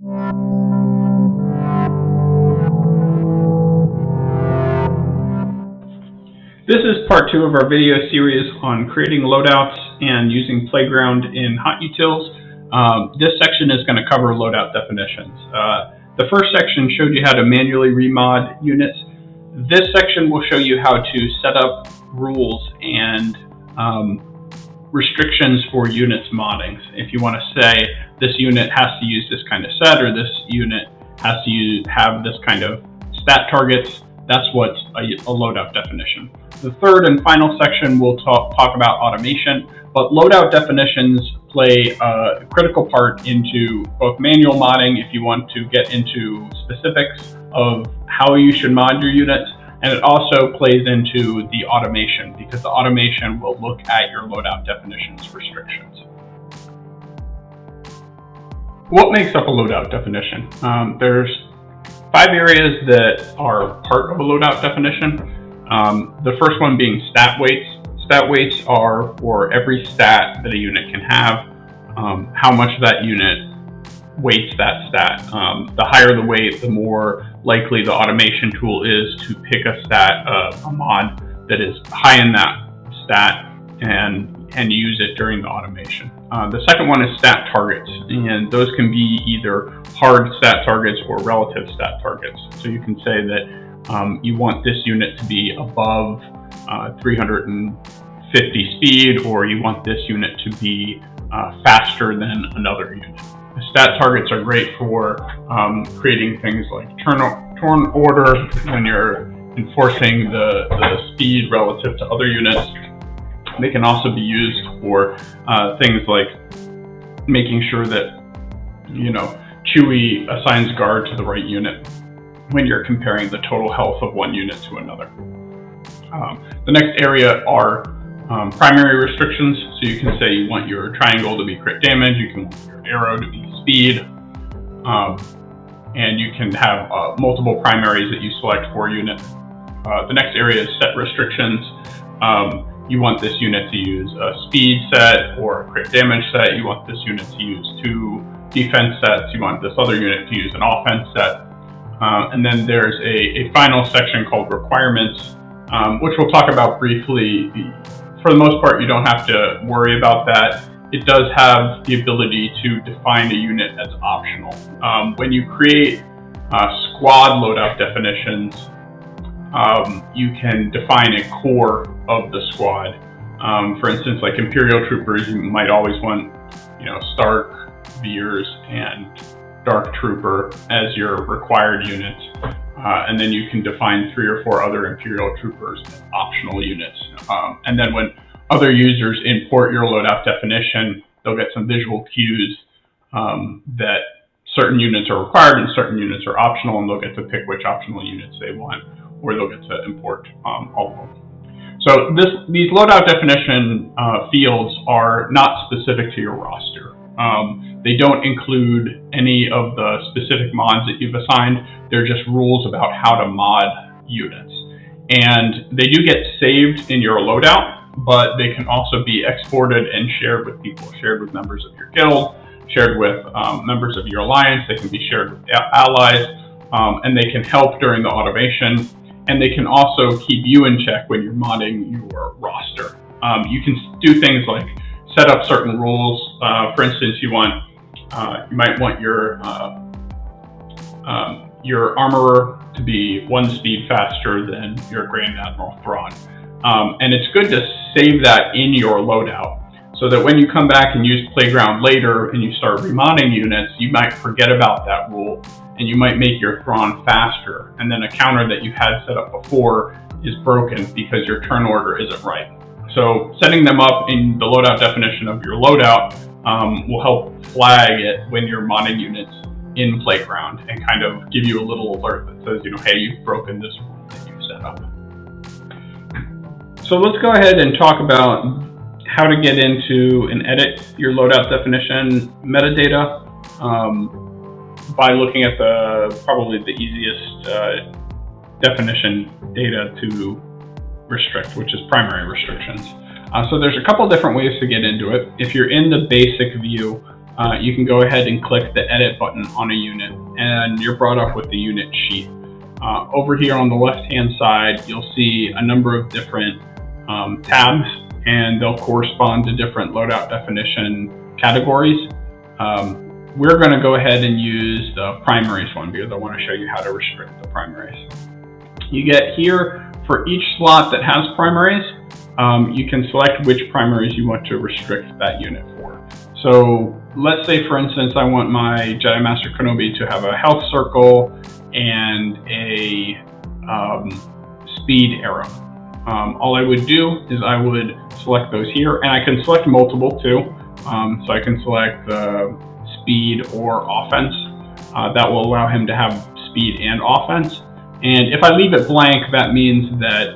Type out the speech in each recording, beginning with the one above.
This is part 2 of our video series on creating loadouts and using Playground in HotUtils. This section is going to cover loadout definitions. The first section showed you how to manually remod units. This section will show you how to set up rules and restrictions for units modding. If you want to say this unit has to use this kind of set, or this unit has to have this kind of stat targets, that's what's a loadout definition. The third and final section will talk about automation, but loadout definitions play a critical part into both manual modding, if you want to get into specifics of how you should mod your units, and it also plays into the automation, because the automation will look at your loadout definitions restrictions. What makes up a loadout definition? There's 5 areas that are part of a loadout definition. The first one being stat weights. Stat weights are for every stat that a unit can have, how much that unit weights that stat. The higher the weight, the more likely the automation tool is to pick a stat, a mod that is high in that stat, and use it during the automation. The second one is stat targets, and those can be either hard stat targets or relative stat targets. So you can say that you want this unit to be above 350 speed, or you want this unit to be faster than another unit. The stat targets are great for creating things like turn order when you're enforcing the speed relative to other units. They can also be used for things like making sure that, Chewy assigns guard to the right unit when you're comparing the total health of one unit to another. The next area are primary restrictions. So you can say you want your triangle to be crit damage, you can want your arrow to be speed, and you can have multiple primaries that you select for a unit. The next area is set restrictions. You want this unit to use a speed set or a crit damage set. You want this unit to use 2 defense sets. You want this other unit to use an offense set. And then there's a final section called requirements, which we'll talk about briefly. For the most part, you don't have to worry about that. It does have the ability to define a unit as optional. When you create squad loadout definitions, you can define a core of the squad. For instance, like Imperial Troopers, you might always want, Stark, Veers, and Dark Trooper as your required units. And then you can define 3 or 4 other Imperial Troopers as optional units. And then when other users import your loadout definition, they'll get some visual cues that certain units are required and certain units are optional, and they'll get to pick which optional units they want, or they'll get to import all of them. So these loadout definition fields are not specific to your roster. They don't include any of the specific mods that you've assigned. They're just rules about how to mod units. And they do get saved in your loadout, but they can also be exported and shared with people, shared with members of your guild, shared with members of your alliance. They can be shared with allies, and they can help during the automation. And they can also keep you in check when you're modding your roster. You can do things like set up certain rules. For instance, you might want your armorer to be 1 speed faster than your Grand Admiral Thrawn. And it's good to save that in your loadout, so that when you come back and use Playground later and you start remodding units, you might forget about that rule, and you might make your Thrawn faster, and then a counter that you had set up before is broken because your turn order isn't right. So setting them up in the loadout definition of your loadout will help flag it when you're modding units in Playground, and kind of give you a little alert that says, hey, you've broken this rule that you set up. So let's go ahead and talk about how to get into and edit your loadout definition metadata by looking at probably the easiest definition data to restrict, which is primary restrictions. So there's a couple different ways to get into it. If you're in the basic view, you can go ahead and click the edit button on a unit, and you're brought up with the unit sheet. Over here on the left-hand side, you'll see a number of different tabs, and they'll correspond to different loadout definition categories. We're going to go ahead and use the primaries one because I want to show you how to restrict the primaries. You get here, for each slot that has primaries, you can select which primaries you want to restrict that unit for. So let's say, for instance, I want my Jedi Master Kenobi to have a health circle and a speed arrow. All I would do is I would select those here, and I can select multiple too. So I can select speed or offense. That will allow him to have speed and offense. And if I leave it blank, that means that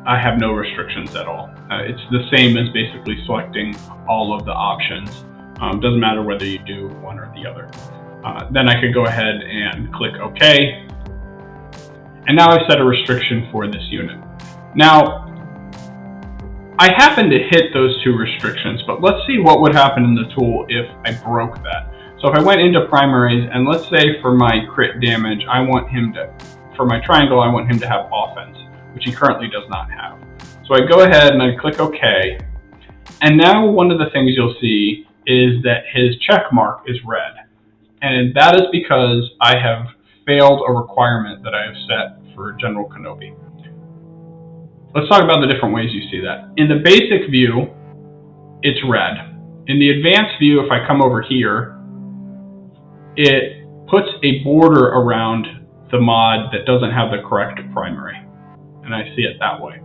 I have no restrictions at all. It's the same as basically selecting all of the options. Doesn't matter whether you do one or the other. Then I could go ahead and click OK. And now I've set a restriction for this unit. Now, I happen to hit those two restrictions, but let's see what would happen in the tool if I broke that. So if I went into primaries, and let's say for my crit damage, I want him to, for my triangle, I want him to have offense, which he currently does not have. So I go ahead and I click OK. And now one of the things you'll see is that his check mark is red. And that is because I have failed a requirement that I have set for General Kenobi. Let's talk about the different ways you see that. In the basic view, it's red. In the advanced view, if I come over here, it puts a border around the mod that doesn't have the correct primary. And I see it that way.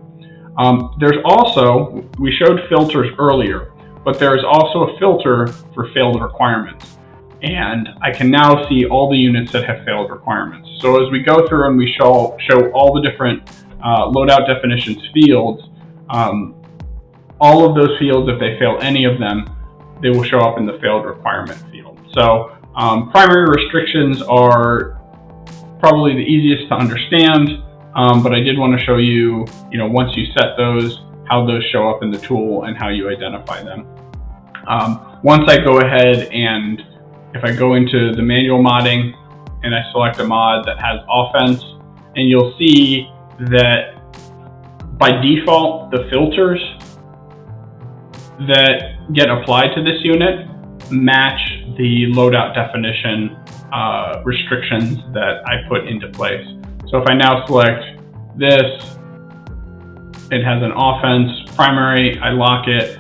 There's also, we showed filters earlier, but there is also a filter for failed requirements. And I can now see all the units that have failed requirements. So as we go through and we show all the different loadout definitions fields, all of those fields, if they fail any of them, they will show up in the failed requirement field. So primary restrictions are probably the easiest to understand, but I did want to show you, once you set those, how those show up in the tool and how you identify them. Once I go ahead and if I go into the manual modding and I select a mod that has offense, and you'll see that by default, the filters that get applied to this unit match the loadout definition restrictions that I put into place. So if I now select this, it has an offense primary, I lock it,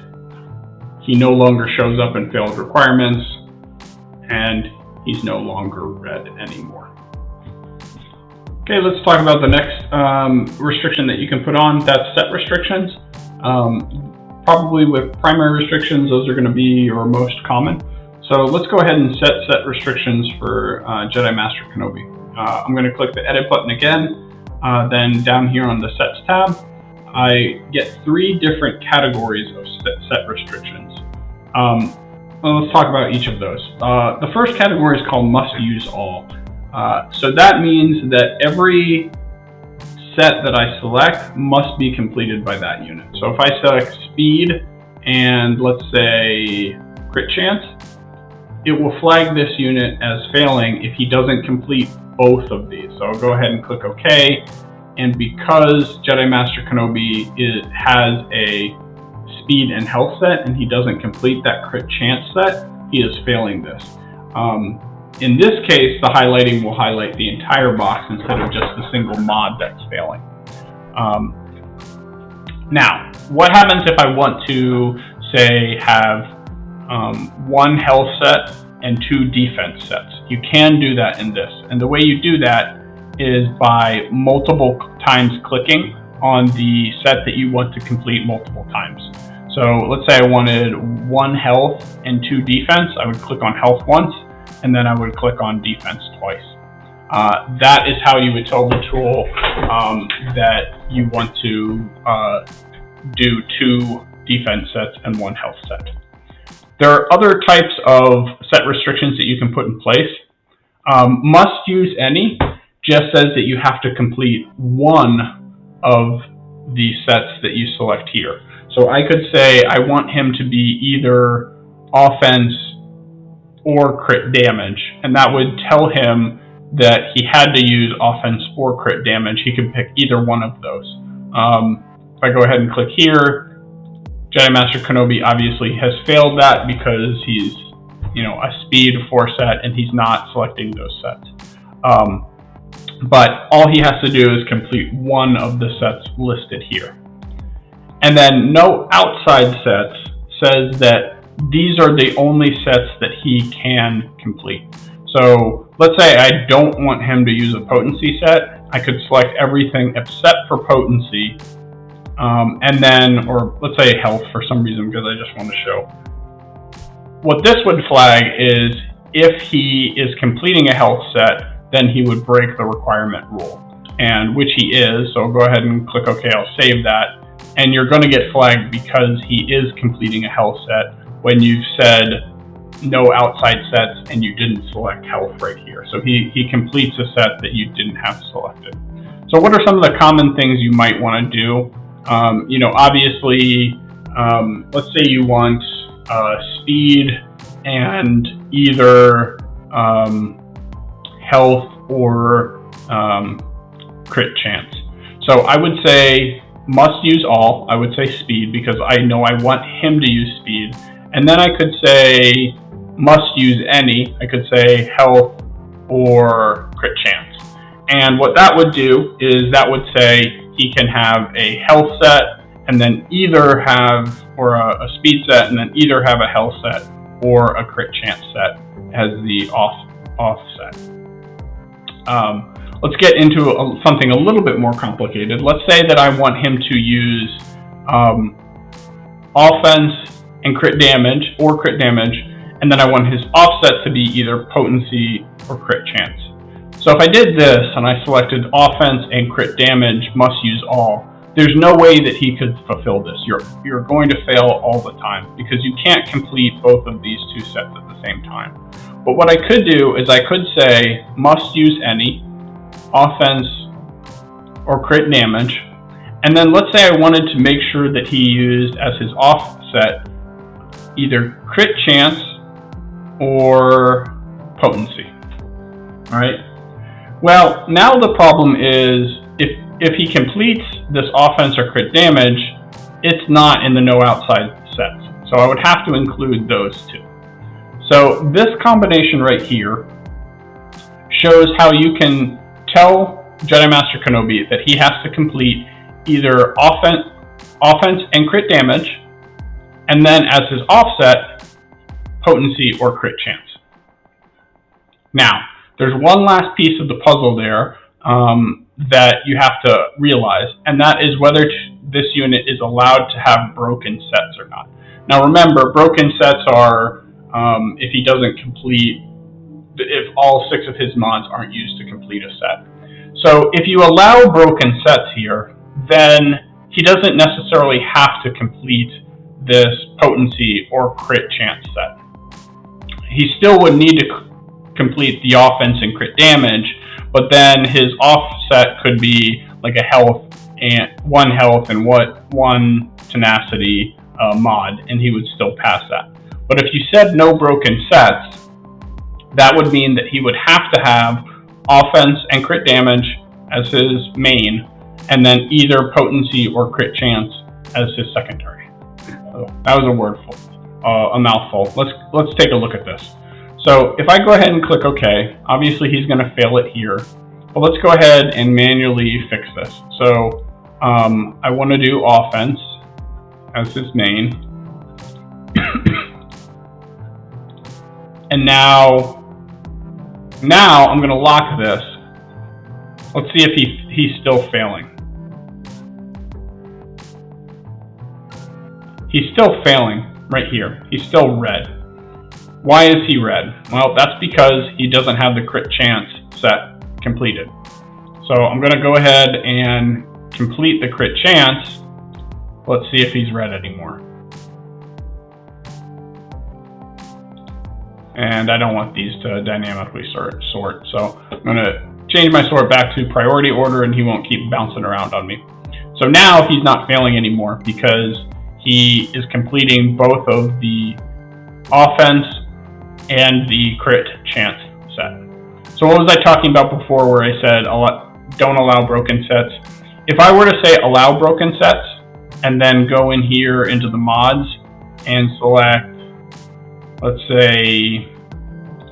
he no longer shows up in failed requirements, and he's no longer red anymore. Okay, let's talk about the next restriction that you can put on. That's set restrictions. Probably with primary restrictions, those are going to be your most common. So let's go ahead and set restrictions for Jedi Master Kenobi. I'm going to click the edit button again. Then down here on the sets tab, I get 3 different categories of set restrictions. Well, let's talk about each of those. The first category is called must use all. So that means that every set that I select must be completed by that unit. So if I select speed and let's say crit chance, it will flag this unit as failing if he doesn't complete both of these. So I'll go ahead and click OK. And because Jedi Master Kenobi has a speed and health set and he doesn't complete that crit chance set, he is failing this. In this case, the highlighting will highlight the entire box instead of just the single mod that's failing. Now, what happens if I want to, say, have 1 health set and 2 defense sets? You can do that in this. And the way you do that is by multiple times clicking on the set that you want to complete multiple times. So let's say I wanted 1 health and 2 defense. I would click on health once, and then I would click on defense twice. That is how you would tell the tool that you want to do 2 defense sets and 1 health set. There are other types of set restrictions that you can put in place. Must use any just says that you have to complete 1 of the sets that you select here. So I could say I want him to be either offense or crit damage, and that would tell him that he had to use offense or crit damage. He could pick either one of those. If I go ahead and click here, Jedi Master Kenobi obviously has failed that because he's, a speed 4 set and he's not selecting those sets. But all he has to do is complete one of the sets listed here. And then no outside sets says that these are the only sets that he can complete. So let's say I don't want him to use a potency set. I could select everything except for potency, and then, or let's say health for some reason, because I just want to show. What this would flag is if he is completing a health set, then he would break the requirement rule, and which he is. So go ahead and click OK, I'll save that. And you're going to get flagged because he is completing a health set when you've said no outside sets and you didn't select health right here. So he completes a set that you didn't have selected. So what are some of the common things you might want to do? Obviously, let's say you want speed and either health or crit chance. So I would say must use all. I would say speed because I know I want him to use speed. And then I could say must use any. I could say health or crit chance. And what that would do is that would say he can have a health set and then either have, or a speed set and then either have a health set or a crit chance set as the off set. Let's get into something a little bit more complicated. Let's say that I want him to use offense and crit damage, and then I want his offset to be either potency or crit chance. So if I did this and I selected offense and crit damage must use all, there's no way that he could fulfill this. You're going to fail all the time because you can't complete both of these two sets at the same time. But what I could do is I could say must use any, offense or crit damage, and then let's say I wanted to make sure that he used as his offset either crit chance or potency. All right. Well, now the problem is if he completes this offense or crit damage, it's not in the no outside sets. So I would have to include those two. So this combination right here shows how you can tell Jedi Master Kenobi that he has to complete either offense and crit damage, and then as his offset, potency or crit chance. Now, there's one last piece of the puzzle there that you have to realize, and that is whether this unit is allowed to have broken sets or not. Now remember, broken sets are if he doesn't complete, if all 6 of his mods aren't used to complete a set. So if you allow broken sets here, then he doesn't necessarily have to complete this potency or crit chance set. He still would need to complete the offense and crit damage, but then his offset could be like a health and one health and one tenacity mod, and he would still pass that. But if you said no broken sets, that would mean that he would have to have offense and crit damage as his main, and then either potency or crit chance as his secondary. So that was a mouthful. Let's take a look at this. So if I go ahead and click OK, obviously he's going to fail it here. But let's go ahead and manually fix this. So I want to do offense as his main. And now I'm going to lock this. Let's see if he's still failing. He's still failing right here. He's still red. Why is he red? Well, that's because he doesn't have the crit chance set completed. So I'm going to go ahead and complete the crit chance. Let's see if he's red anymore. And I don't want these to dynamically sort. So I'm going to change my sort back to priority order and he won't keep bouncing around on me. So now he's not failing anymore because he is completing both of the offense, and the crit chance set. So what was I talking about before where I said don't allow broken sets? If I were to say allow broken sets, and then go in here into the mods and select, let's say,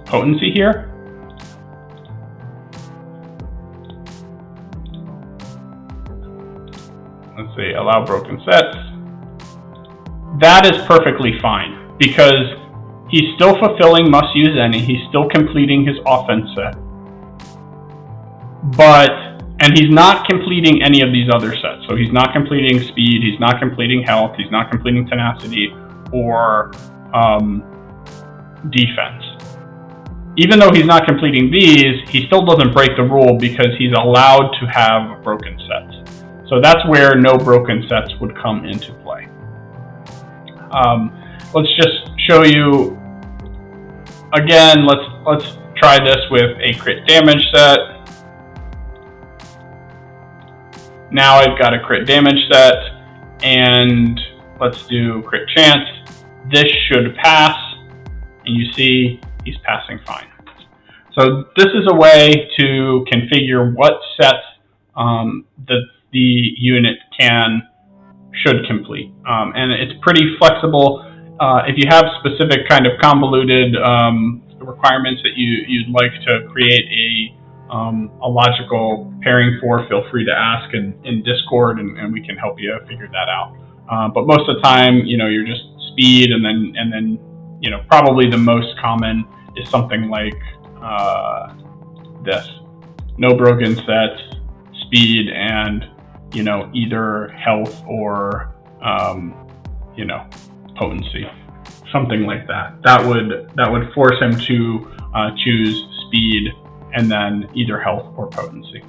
potency here. Let's say allow broken sets. That is perfectly fine because he's still fulfilling must use any. He's still completing his offense set. And he's not completing any of these other sets. So he's not completing speed, he's not completing health, he's not completing tenacity or defense. Even though he's not completing these, he still doesn't break the rule because he's allowed to have broken sets. So that's where no broken sets would come into play. Let's just show you again. Let's try this with a crit damage set. Now I've got a crit damage set, and let's do crit chance. This should pass, and you see he's passing fine. So this is a way to configure what sets the unit should complete, and it's pretty flexible. If you have specific kind of convoluted requirements that you'd like to create a logical pairing for, feel free to ask in Discord, and we can help you figure that out. But most of the time, you're just speed, and then probably the most common is something like this: no broken sets, speed, and either health or potency, something like that. That would force him to choose speed and then either health or potency.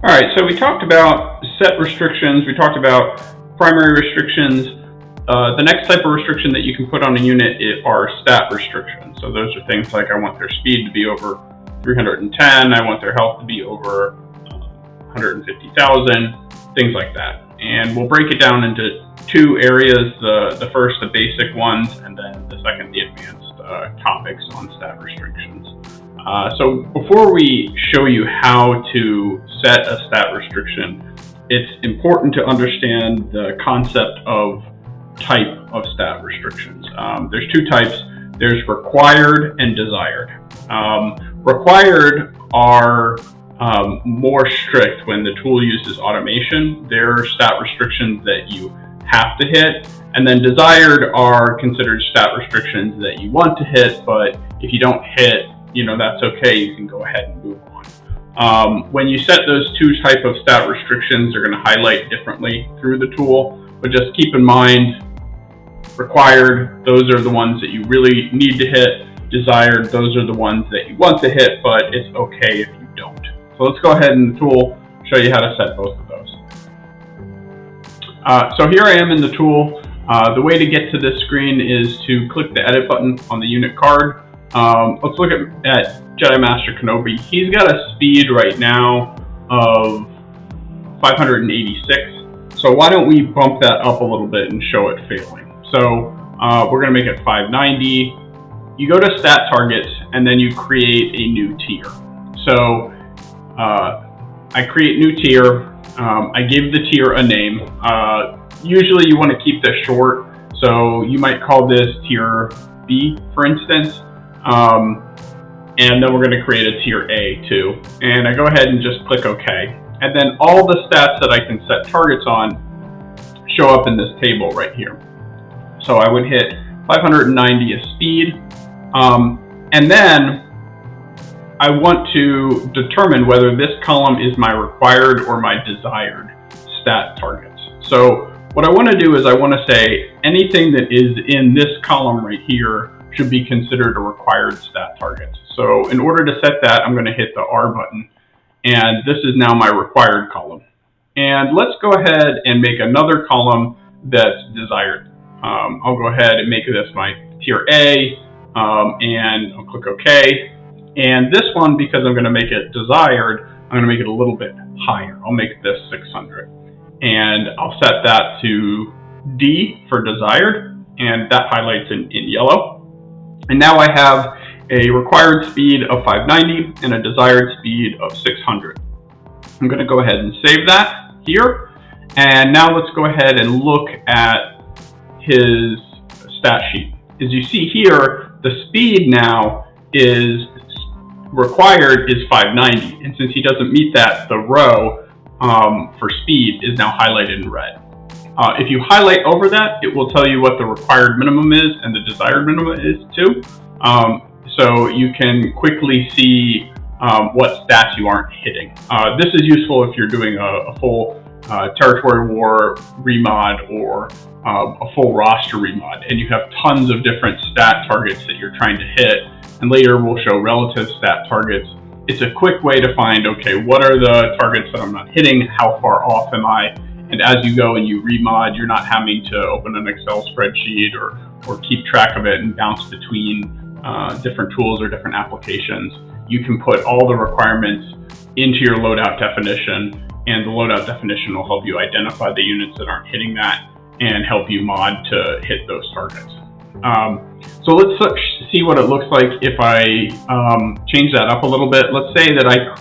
All right, so we talked about set restrictions. We talked about primary restrictions. The next type of restriction that you can put on a unit are stat restrictions. So those are things like I want their speed to be over 310. I want their health to be over 150,000, things like that. And we'll break it down into two areas, the first, the basic ones, and then the second, the advanced topics on stat restrictions. So before we show you how to set a stat restriction, it's important to understand the concept of type of stat restrictions. There's two types. There's required and desired. Required are more strict when the tool uses automation. They're stat restrictions that you have to hit, and then desired are considered stat restrictions that you want to hit, but if you don't hit, that's okay, you can go ahead and move on. When you set those two type of stat restrictions, they're going to highlight differently through the tool, but just keep in mind, required, those are the ones that you really need to hit. Desired, those are the ones that you want to hit, but it's okay if you don't. So let's go ahead in the tool, show you how to set both of those. So here I am in the tool. The way to get to this screen is to click the edit button on the unit card. Let's look at Jedi Master Kenobi. He's got a speed right now of 586. So why don't we bump that up a little bit and show it failing? So we're going to make it 590. You go to stat targets, and then you create a new tier. So I create new tier. I give the tier a name. Usually you want to keep this short, so you might call this tier B, for instance. And then we're going to create a tier A too. And I go ahead and just click OK. And then all the stats that I can set targets on show up in this table right here. So I would hit 590 as speed. And then I want to determine whether this column is my required or my desired stat targets. So what I want to do is I want to say anything that is in this column right here should be considered a required stat target. So in order to set that, I'm going to hit the R button, and this is now my required column. And let's go ahead and make another column that's desired. I'll go ahead and make this my tier A, and I'll click OK. And this one, because I'm going to make it desired, I'm going to make it a little bit higher. I'll make this 600. And I'll set that to D for desired. and that highlights in yellow. And now I have a required speed of 590 and a desired speed of 600. I'm going to go ahead and save that here. And now let's go ahead and look at his stat sheet. As you see here, the speed now is required is 590. And since he doesn't meet that, the row for speed is now highlighted in red. If you highlight over that, it will tell you what the required minimum is and the desired minimum is too. So you can quickly see what stats you aren't hitting. This is useful if you're doing a full territory war remod or a full roster remod, and you have tons of different stat targets that you're trying to hit, and later we'll show relative stat targets. It's a quick way to find, okay, what are the targets that I'm not hitting? How far off am I? And as you go and you remod, you're not having to open an Excel spreadsheet or keep track of it and bounce between different tools or different applications. You can put all the requirements into your loadout definition, and the loadout definition will help you identify the units that aren't hitting that and help you mod to hit those targets. So let's see what it looks like if I change that up a little bit. Let's say that I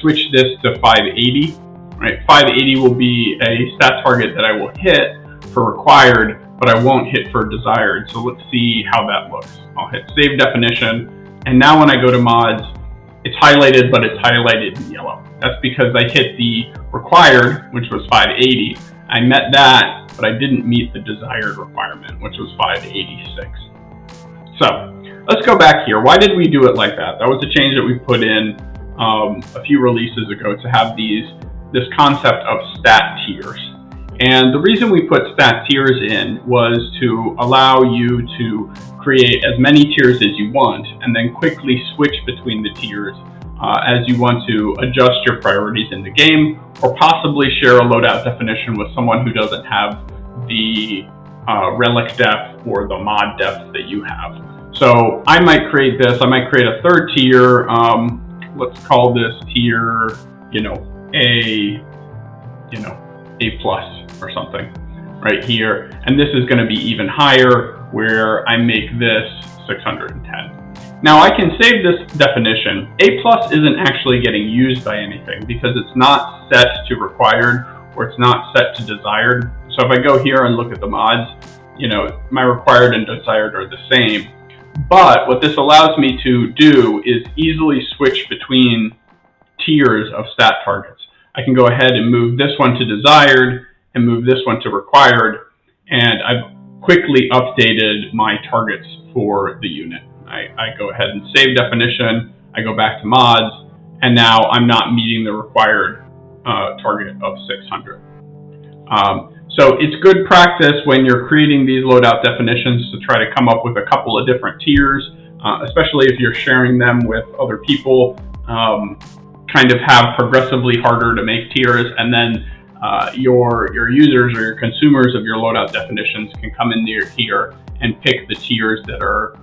switch this to 580. Right, 580 will be a stat target that I will hit for required, but I won't hit for desired. So let's see how that looks. I'll hit save definition, and now when I go to mods, it's highlighted, but it's highlighted in yellow. That's because I hit the required, which was 580. I met that, but I didn't meet the desired requirement, which was 586. So let's go back here. Why did we do it like that? That was a change that we put in a few releases ago to have this concept of stat tiers. And the reason we put stat tiers in was to allow you to create as many tiers as you want and then quickly switch between the tiers as you want to adjust your priorities in the game, or possibly share a loadout definition with someone who doesn't have the relic depth or the mod depth that you have. So I might create this, I might create a third tier, let's call this tier, A plus or something right here. And this is going to be even higher, where I make this 610. Now I can save this definition. A plus isn't actually getting used by anything because it's not set to required or it's not set to desired. So if I go here and look at the mods, my required and desired are the same. But what this allows me to do is easily switch between tiers of stat targets. I can go ahead and move this one to desired and move this one to required, and I've quickly updated my targets for the unit. I go ahead and save definition, I go back to mods, and now I'm not meeting the required target of 600. So it's good practice when you're creating these loadout definitions to try to come up with a couple of different tiers, especially if you're sharing them with other people. Kind of have progressively harder to make tiers, and then your users or your consumers of your loadout definitions can come in here and pick the tiers that are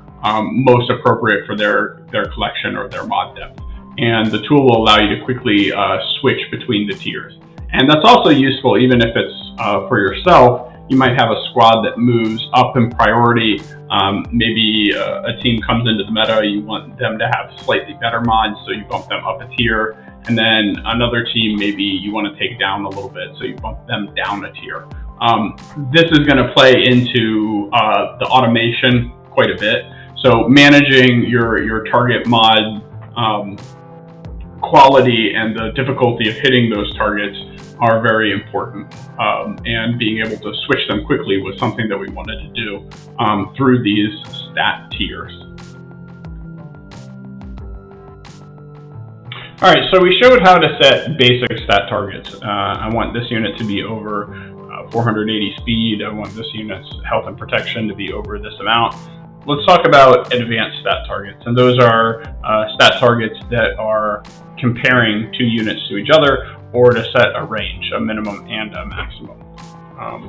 most appropriate for their collection or their mod depth. And the tool will allow you to quickly switch between the tiers. And that's also useful even if it's for yourself. You might have a squad that moves up in priority. Maybe a team comes into the meta, you want them to have slightly better mods, so you bump them up a tier. And then another team, maybe you want to take down a little bit, so you bump them down a tier. This is going to play into the automation quite a bit. So managing your target mod quality and the difficulty of hitting those targets are very important, and being able to switch them quickly was something that we wanted to do through these stat tiers. All right, so we showed how to set basic stat targets. I want this unit to be over 480 speed. I want this unit's health and protection to be over this amount. Let's talk about advanced stat targets, and those are stat targets that are comparing two units to each other, or to set a range, a minimum and a maximum.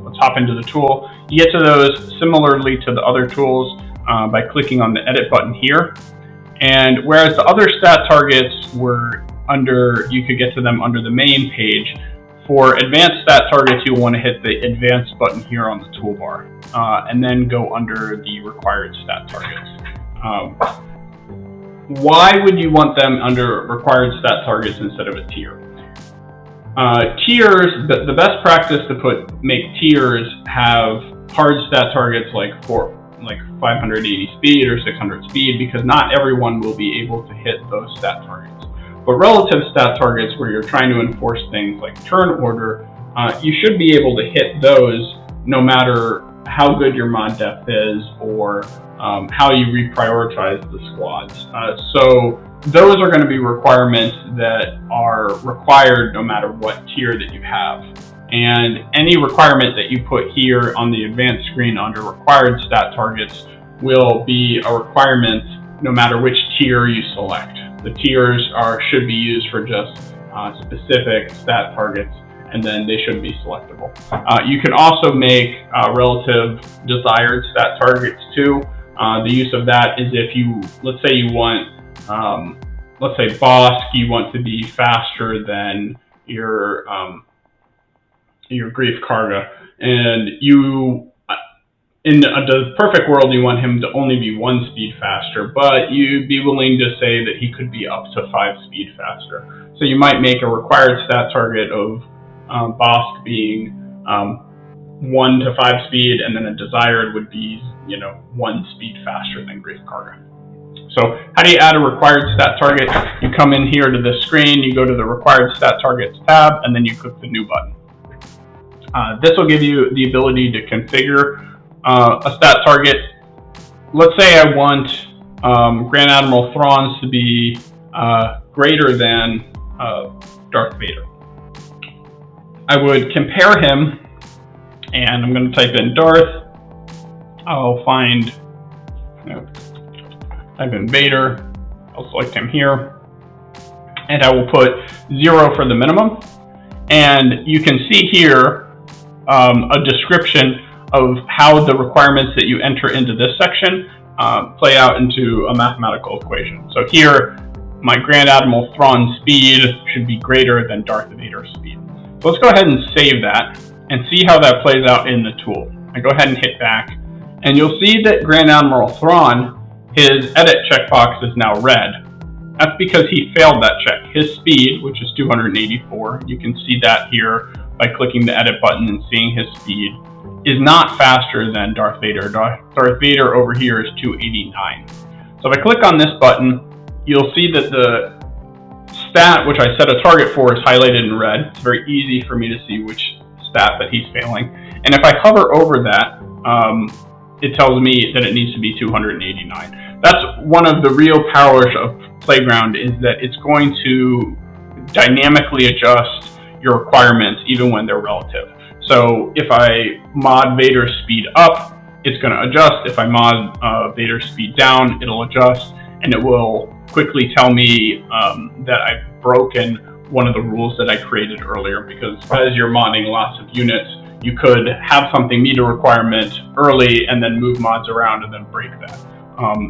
Let's hop into the tool. You get to those similarly to the other tools by clicking on the edit button here. And whereas the other stat targets were you could get to them under the main page, For advanced stat targets, you'll want to hit the advanced button here on the toolbar, and then go under the required stat targets. Why would you want them under required stat targets instead of a tier? Tiers, the best practice to make tiers have hard stat targets like 580 speed or 600 speed, because not everyone will be able to hit those stat targets. But relative stat targets, where you're trying to enforce things like turn order, you should be able to hit those no matter how good your mod depth is or how you reprioritize the squads. So those are going to be requirements that are required no matter what tier that you have. And any requirement that you put here on the advanced screen under required stat targets will be a requirement no matter which tier you select. The tiers should be used for just specific stat targets, and then they should be selectable. You can also make relative desired stat targets too. The use of that is if let's say you want, let's say Bosk, you want to be faster than your Grief Karga, and in the perfect world, you want him to only be 1 speed faster, but you'd be willing to say that he could be up to 5 speed faster. So you might make a required stat target of Bosk being 1 to 5 speed, and then a desired would be 1 speed faster than Grief Karga. So how do you add a required stat target? You come in here to this screen, you go to the required stat targets tab, and then you click the new button. This will give you the ability to configure a stat target. Let's say I want Grand Admiral Thrawn to be greater than Darth Vader. I would compare him, and I'm going to type in Darth. I'll type in Vader. I'll select him here, and I will put 0 for the minimum. And you can see here a description of how the requirements that you enter into this section play out into a mathematical equation. So here, my Grand Admiral Thrawn's speed should be greater than Darth Vader's speed. So let's go ahead and save that and see how that plays out in the tool. I go ahead and hit back, and you'll see that Grand Admiral Thrawn, his edit checkbox is now red. That's because he failed that check. His speed, which is 284, you can see that here by clicking the edit button and seeing his speed, is not faster than Darth Vader. Darth Vader over here is 289. So if I click on this button, you'll see that the stat which I set a target for is highlighted in red. It's very easy for me to see which stat that he's failing. And if I hover over that, it tells me that it needs to be 289. That's one of the real powers of Playground, is that it's going to dynamically adjust your requirements even when they're relative. So if I mod Vader's speed up, it's going to adjust. If I mod Vader's speed down, it'll adjust, and it will quickly tell me that I've broken one of the rules that I created earlier, because as you're modding lots of units, you could have something meet a requirement early and then move mods around and then break that.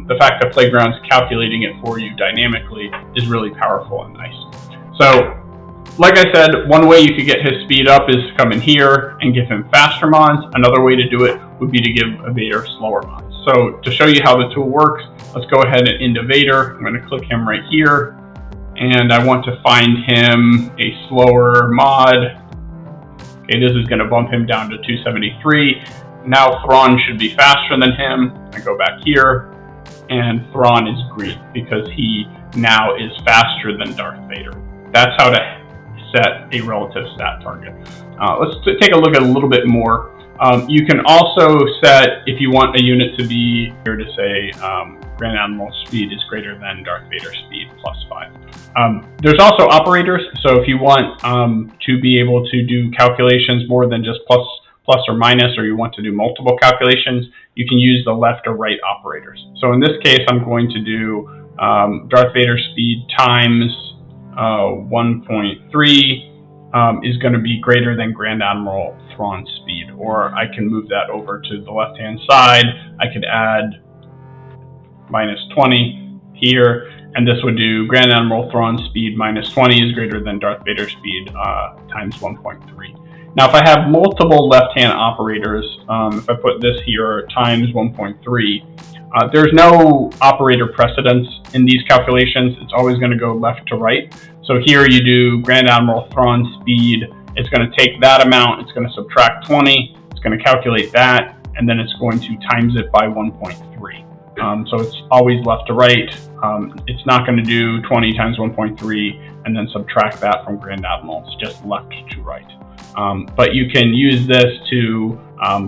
The fact that Playground's calculating it for you dynamically is really powerful and nice. So, like I said, one way you could get his speed up is to come in here and give him faster mods. Another way to do it would be to give a Vader slower mods. So to show you how the tool works, let's go ahead and into Vader. I'm going to click him right here, and I want to find him a slower mod. Okay, this is going to bump him down to 273. Now Thrawn should be faster than him. I go back here, and Thrawn is green because he now is faster than Darth Vader. That's how to set a relative stat target. Let's take a look at a little bit more. You can also set, if you want a unit to be, here to say Grand Admiral's speed is greater than Darth Vader's speed plus 5. There's also operators, so if you want to be able to do calculations more than just plus or minus, or you want to do multiple calculations, you can use the left or right operators. So in this case, I'm going to do Darth Vader's speed times 1.3 is going to be greater than Grand Admiral Thrawn's speed. Or I can move that over to the left-hand side. I could add minus 20 here, And this would do Grand Admiral Thrawn's speed minus 20 is greater than Darth Vader's speed times 1.3. Now, if I have multiple left-hand operators, if I put this here times 1.3, there's no operator precedence in these calculations. It's always going to go left to right. So here you do Grand Admiral Thrawn's speed. It's going to take that amount. It's going to subtract 20. It's going to calculate that, and then it's going to times it by 1.3. So it's always left to right. It's not going to do 20 times 1.3 and then subtract that from Grand Admiral. It's just left to right. But you can use this to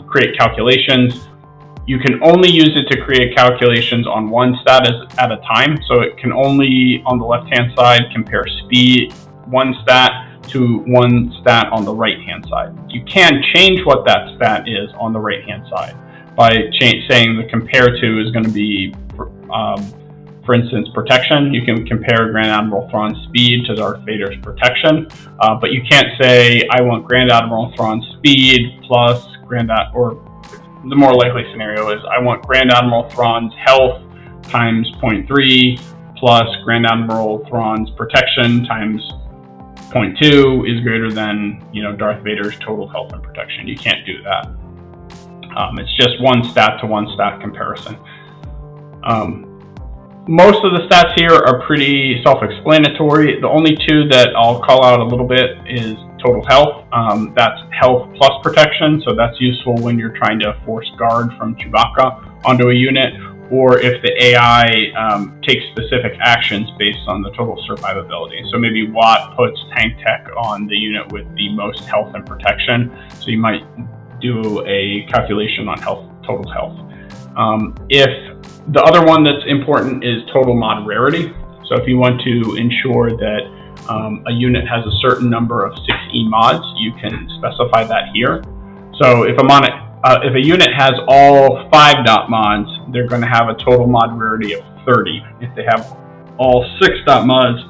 create calculations. You can only use it to create calculations on one stat at a time. So it can only, on the left-hand side, compare speed, one stat, to one stat on the right-hand side. You can change what that stat is on the right-hand side by saying the compare to is going to be, for instance, protection. You can compare Grand Admiral Thrawn's speed to Darth Vader's protection, but you can't say, I want Grand Admiral Thrawn's speed plus or the more likely scenario is, I want Grand Admiral Thrawn's health times 0.3 plus Grand Admiral Thrawn's protection times 0.2 is greater than, Darth Vader's total health and protection. You can't do that. It's just one stat to one stat comparison. Most of the stats here are pretty self-explanatory. The only two that I'll call out a little bit is total health. That's health plus protection, so that's useful when you're trying to force guard from Chewbacca onto a unit, or if the AI takes specific actions based on the total survivability. So maybe Watt puts tank tech on the unit with the most health and protection, so you might do a calculation on total health. If the other one that's important is total mod rarity. So if you want to ensure that a unit has a certain number of 6E mods, you can specify that here. So if a unit has all 5 dot mods, they're going to have a total mod rarity of 30. If they have all 6 dot mods,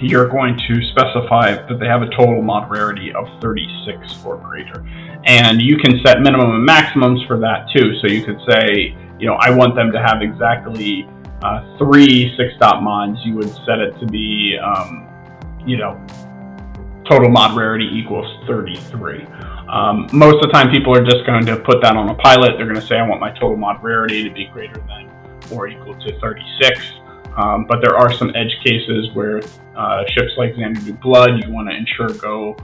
you're going to specify that they have a total mod rarity of 36 or greater. And you can set minimum and maximums for that too. So you could say, I want them to have exactly 3 6 dot mods. You would set it to be, total mod rarity equals 33. Most of the time people are just going to put that on a pilot. They're going to say, I want my total mod rarity to be greater than or equal to 36. But there are some edge cases where ships like Xanadu Blood, you want to ensure go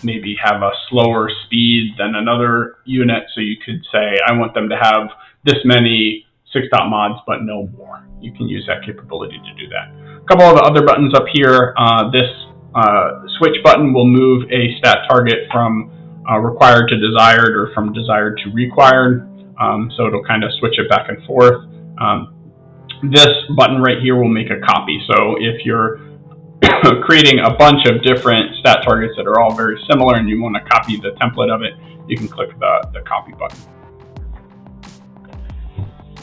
maybe have a slower speed than another unit. So you could say, I want them to have this many 6 dot mods, but no more. You can use that capability to do that. A couple of the other buttons up here. This switch button will move a stat target from required to desired or from desired to required. So it'll kind of switch it back and forth. This button right here will make a copy. So if you're creating a bunch of different stat targets that are all very similar and you want to copy the template of it, you can click the copy button.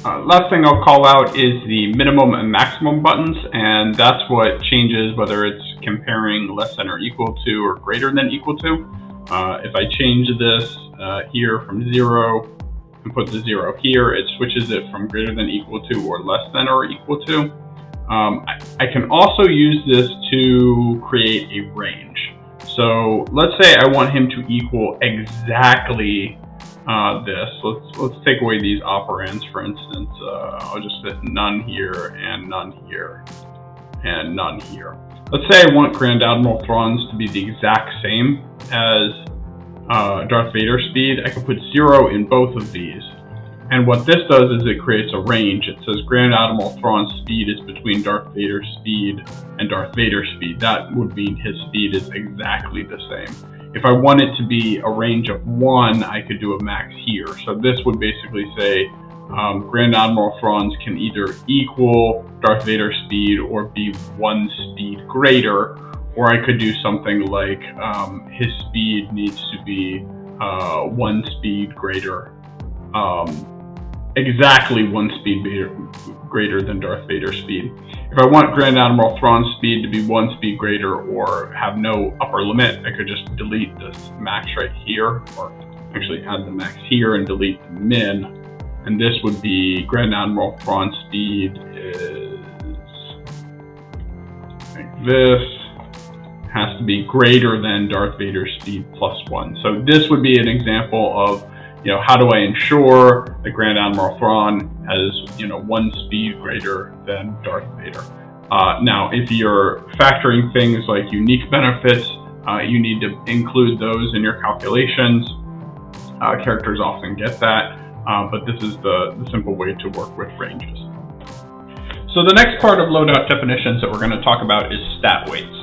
Last thing I'll call out is the minimum and maximum buttons, and that's what changes whether it's comparing less than or equal to or greater than equal to. If I change this here from 0 and put the 0 here, it switches it from greater than equal to or less than or equal to. I can also use this to create a range. So let's say I want him to equal exactly this. Let's take away these operands, for instance. I'll just fit none here and none here and none here. Let's say I want Grand Admiral Thrawn's to be the exact same as Darth Vader's speed. I can put 0 in both of these. And what this does is it creates a range. It says Grand Admiral Thrawn's speed is between Darth Vader's speed and Darth Vader's speed. That would mean his speed is exactly the same. If I want it to be a range of 1, I could do a max here. So this would basically say Grand Admiral Thrawn's can either equal Darth Vader's speed or be 1 speed greater, or I could do something like his speed needs to be 1 speed greater, exactly 1 speed greater than Darth Vader's speed. If I want Grand Admiral Thrawn's speed to be 1 speed greater or have no upper limit, I could just delete this max right here, or actually add the max here and delete the min. And this would be Grand Admiral Thrawn's speed is like this, has to be greater than Darth Vader's speed +1. So this would be an example of, how do I ensure that Grand Admiral Thrawn has, 1 speed greater than Darth Vader? Now, if you're factoring things like unique benefits, you need to include those in your calculations. Characters often get that, but this is the simple way to work with ranges. So the next part of loadout definitions that we're going to talk about is stat weights.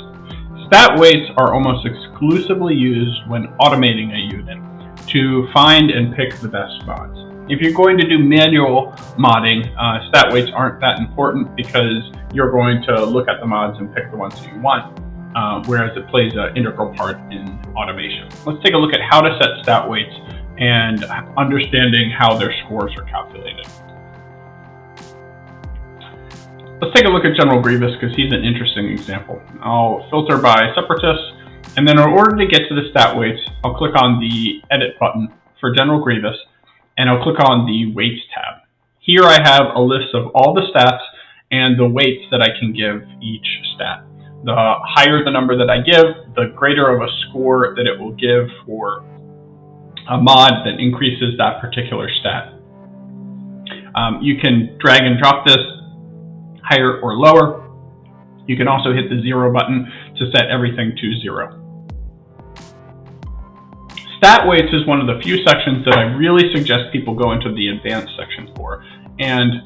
Stat weights are almost exclusively used when automating a unit to find and pick the best mods. If you're going to do manual modding, stat weights aren't that important because you're going to look at the mods and pick the ones that you want, whereas it plays an integral part in automation. Let's take a look at how to set stat weights and understanding how their scores are calculated. Let's take a look at General Grievous because he's an interesting example. I'll filter by Separatists, and then in order to get to the stat weights, I'll click on the Edit button for General Grievous, and I'll click on the Weights tab. Here I have a list of all the stats and the weights that I can give each stat. The higher the number that I give, the greater of a score that it will give for a mod that increases that particular stat. You can drag and drop this higher or lower. You can also hit the 0 button to set everything to 0. Stat weights is one of the few sections that I really suggest people go into the advanced section for. And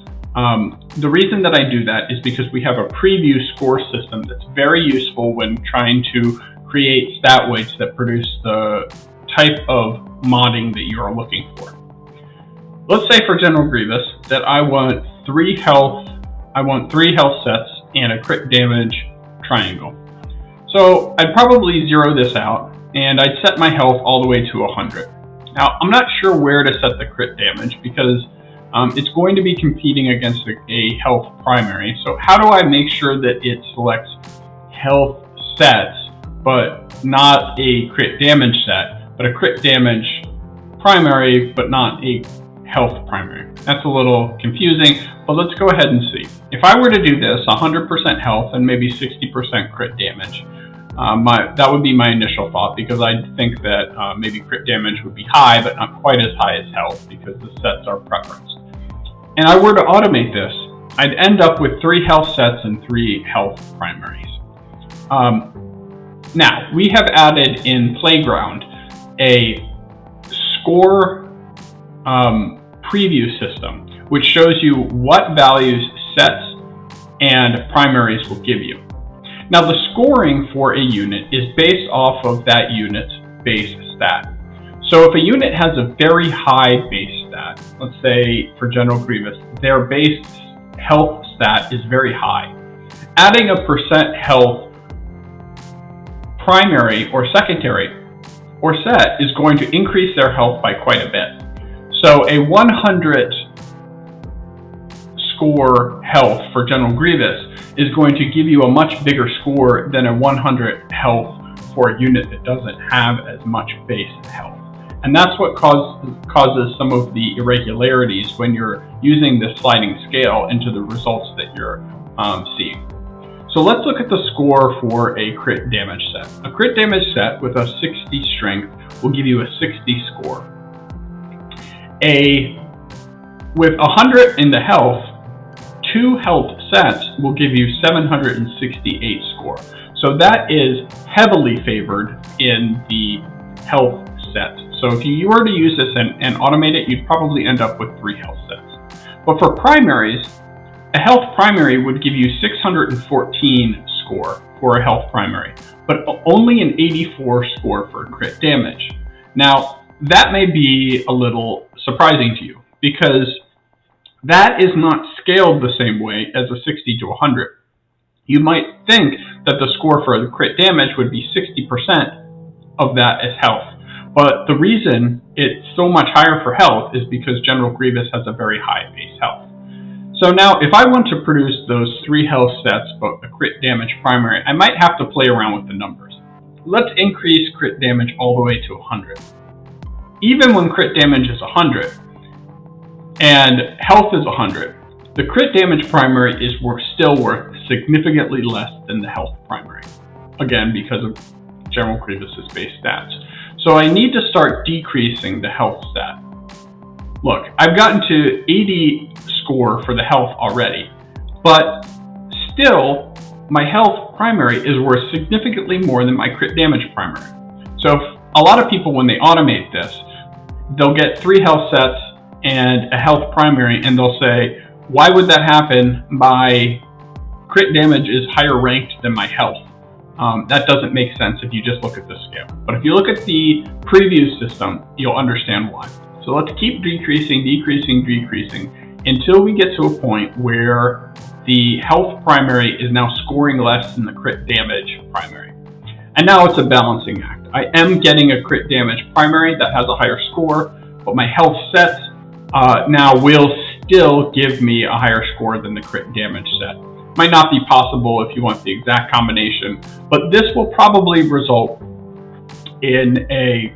the reason that I do that is because we have a preview score system that's very useful when trying to create stat weights that produce the type of modding that you are looking for. Let's say for General Grievous that I want 3 health sets and a crit damage triangle. So I'd probably zero this out and I'd set my health all the way to 100. Now I'm not sure where to set the crit damage because it's going to be competing against a health primary. So how do I make sure that it selects health sets but not a crit damage set, but a crit damage primary but not a health primary? That's a little confusing, but let's go ahead and see. If I were to do this, 100% health and maybe 60% crit damage, that would be my initial thought because I think that maybe crit damage would be high, but not quite as high as health because the sets are preference. And I were to automate this, I'd end up with 3 health sets and 3 health primaries. Now, we have added in Playground a score preview system, which shows you what values sets and primaries will give you. Now, the scoring for a unit is based off of that unit's base stat. So if a unit has a very high base stat, let's say for General Grievous, their base health stat is very high. Adding a percent health primary or secondary or set is going to increase their health by quite a bit. So a 100 score health for General Grievous is going to give you a much bigger score than a 100 health for a unit that doesn't have as much base health. And that's what causes some of the irregularities when you're using this sliding scale into the results that you're seeing. So let's look at the score for a crit damage set. A crit damage set with a 60 strength will give you a 60 score. With 100 in the health, 2 health sets will give you 768 score. So that is heavily favored in the health sets. So if you were to use this and automate it, you'd probably end up with 3 health sets. But for primaries, a health primary would give you 614 score for a health primary, but only an 84 score for crit damage. Now, that may be a little surprising to you because that is not scaled the same way as a 60 to 100. You might think that the score for the crit damage would be 60% of that as health. But the reason it's so much higher for health is because General Grievous has a very high base health. So now, if I want to produce those 3 health sets but a crit damage primary, I might have to play around with the numbers. Let's increase crit damage all the way to 100. Even when crit damage is 100 and health is 100, the crit damage primary is still worth significantly less than the health primary. Again, because of general grievances based stats. So I need to start decreasing the health stat. Look, I've gotten to 80 score for the health already, but still my health primary is worth significantly more than my crit damage primary. So a lot of people, when they automate this, they'll get 3 health sets and a health primary, and they'll say, why would that happen? My crit damage is higher ranked than my health. That doesn't make sense if you just look at the scale. But if you look at the preview system, you'll understand why. So let's keep decreasing until we get to a point where the health primary is now scoring less than the crit damage primary. And now it's a balancing act. I am getting a crit damage primary that has a higher score, but my health sets now will still give me a higher score than the crit damage set. Might not be possible if you want the exact combination, but this will probably result in a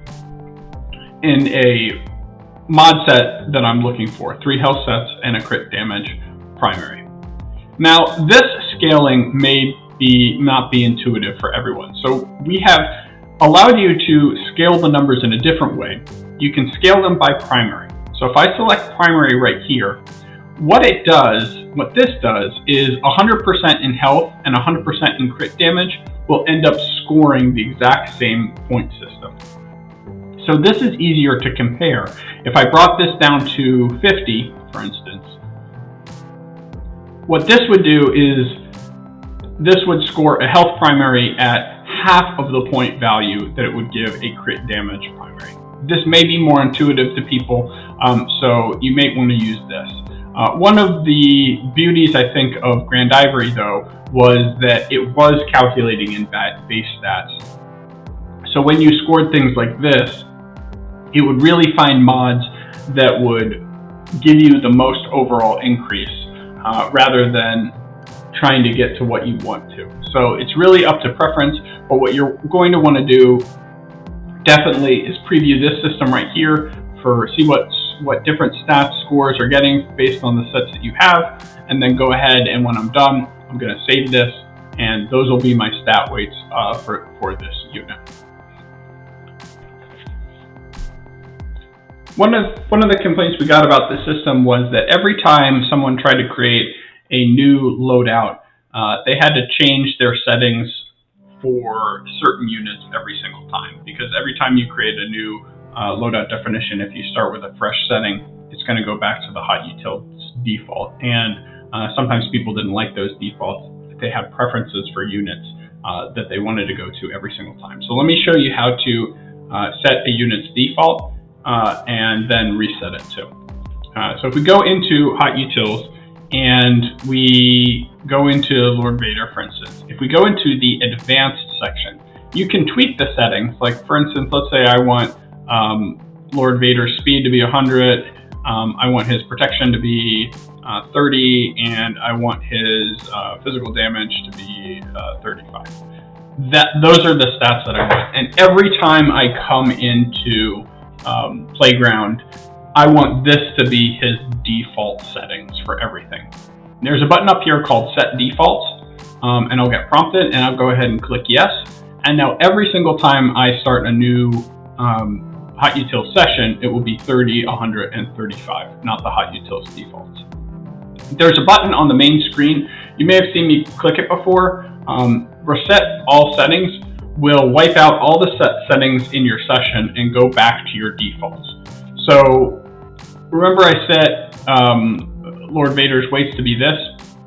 mod set that I'm looking for, 3 health sets and a crit damage primary. Now, this scaling may not be intuitive for everyone. So we have allowed you to scale the numbers in a different way. You can scale them by primary. So if I select primary right here, what this does is 100% in health and 100% in crit damage will end up scoring the exact same point system. So this is easier to compare. If I brought this down to 50, for instance, what this would do is this would score a health primary at half of the point value that it would give a crit damage primary. This may be more intuitive to people, so you may want to use this. One of the beauties, I think, of Grand Ivory, though, was that it was calculating in base stats. So when you scored things like this, it would really find mods that would give you the most overall increase rather than trying to get to what you want to. So it's really up to preference, but what you're going to want to do definitely is preview this system right here see what different stats scores are getting based on the sets that you have, and then go ahead, and when I'm done, I'm going to save this, and those will be my stat weights for this unit. One of the complaints we got about this system was that every time someone tried to create a new loadout, they had to change their settings for certain units every single time, because every time you create a new loadout definition, if you start with a fresh setting, it's going to go back to the HotUtils default. And sometimes people didn't like those defaults. They had preferences for units that they wanted to go to every single time. So let me show you how to set a unit's default and then reset it too. So if we go into HotUtils and we go into Lord Vader, for instance, if we go into the advanced section, you can tweak the settings. Like, for instance, let's say I want Lord Vader's speed to be 100, I want his protection to be 30, and I want his physical damage to be 35. Those are the stats that I want. And every time I come into Playground, I want this to be his default settings for everything. There's a button up here called Set Defaults, and I'll get prompted, and I'll go ahead and click Yes. And now every single time I start a new HotUtils session, it will be 30, 100, and 35, not the HotUtils defaults. There's a button on the main screen. You may have seen me click it before. Reset All Settings will wipe out all the settings in your session and go back to your defaults. So remember I set Lord Vader's weights to be this.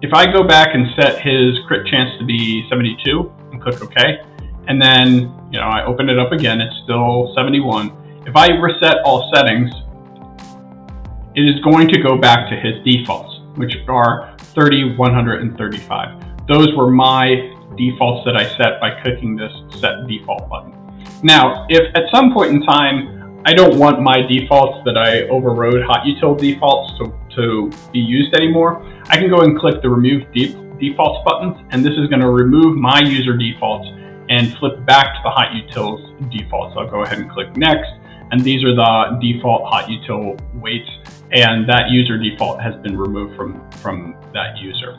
If I go back and set his crit chance to be 72 and click OK, and then I open it up again, it's still 71. If I reset all settings, it is going to go back to his defaults, which are 30, 100, and 35. Those were my defaults that I set by clicking this Set Default button. Now, if at some point in time I don't want my defaults that I overrode HotUtils defaults to be used anymore, I can go and click the Remove Defaults buttons, and this is going to remove my user defaults and flip back to the HotUtils defaults. I'll go ahead and click Next, and these are the default HotUtils weights, and that user default has been removed from that user.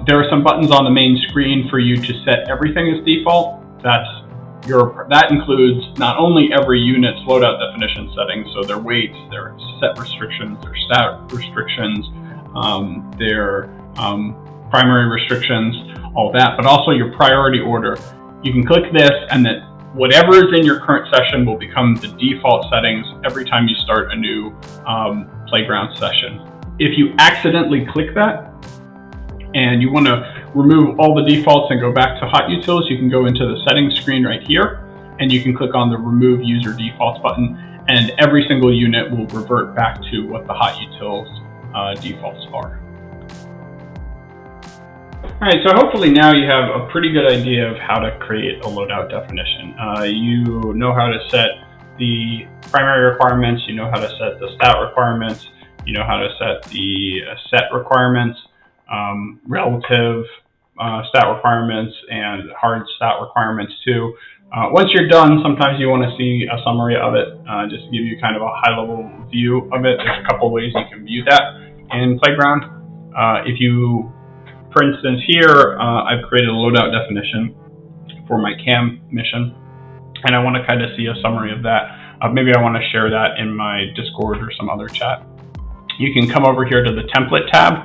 There are some buttons on the main screen for you to set everything as default. That includes not only every unit's loadout definition settings, so their weights, their set restrictions, their stat restrictions, their primary restrictions, all that, but also your priority order. You can click this, and then whatever is in your current session will become the default settings every time you start a new playground session. If you accidentally click that and you want to remove all the defaults and go back to HotUtils, you can go into the settings screen right here, and you can click on the Remove User Defaults button, and every single unit will revert back to what the HotUtils defaults are. All right, so hopefully now you have a pretty good idea of how to create a loadout definition. You know how to set the primary requirements, you know how to set the stat requirements, you know how to set the set requirements, relative stat requirements, and hard stat requirements too. Once you're done, sometimes you want to see a summary of it, just to give you kind of a high-level view of it. There's a couple ways you can view that in Playground. For instance, here I've created a loadout definition for my CAM mission, and I want to kind of see a summary of that. Maybe I want to share that in my Discord or some other chat. You can come over here to the Template tab,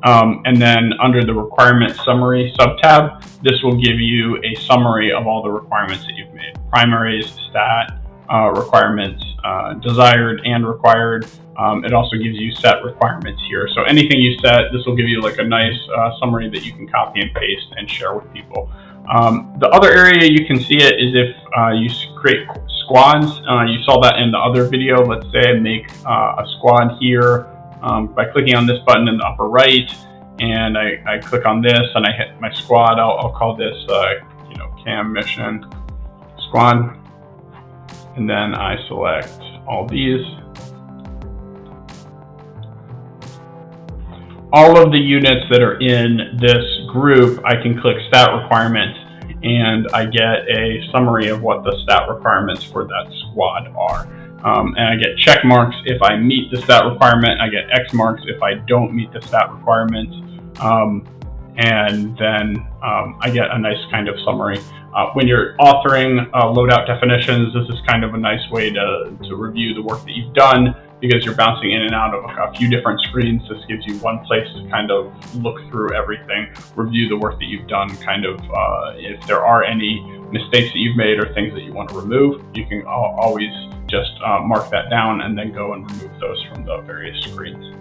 and then under the Requirement Summary sub-tab, this will give you a summary of all the requirements that you've made. Primaries, stat, requirements, desired and required. It also gives you set requirements here. So anything you set, this will give you like a nice summary that you can copy and paste and share with people. The other area you can see it is if you create squads. You saw that in the other video. Let's say I make a squad here by clicking on this button in the upper right, and I click on this and I hit my squad. I'll call this CAM mission squad, and then I select all these. All of the units that are in this group, I can click stat requirements, and I get a summary of what the stat requirements for that squad are. And I get check marks if I meet the stat requirement. I get X marks if I don't meet the stat requirements. And then I get a nice kind of summary. When you're authoring loadout definitions, this is kind of a nice way to review the work that you've done, because you're bouncing in and out of a few different screens. This gives you one place to kind of look through everything, review the work that you've done, kind of if there are any mistakes that you've made or things that you want to remove, you can always just mark that down and then go and remove those from the various screens.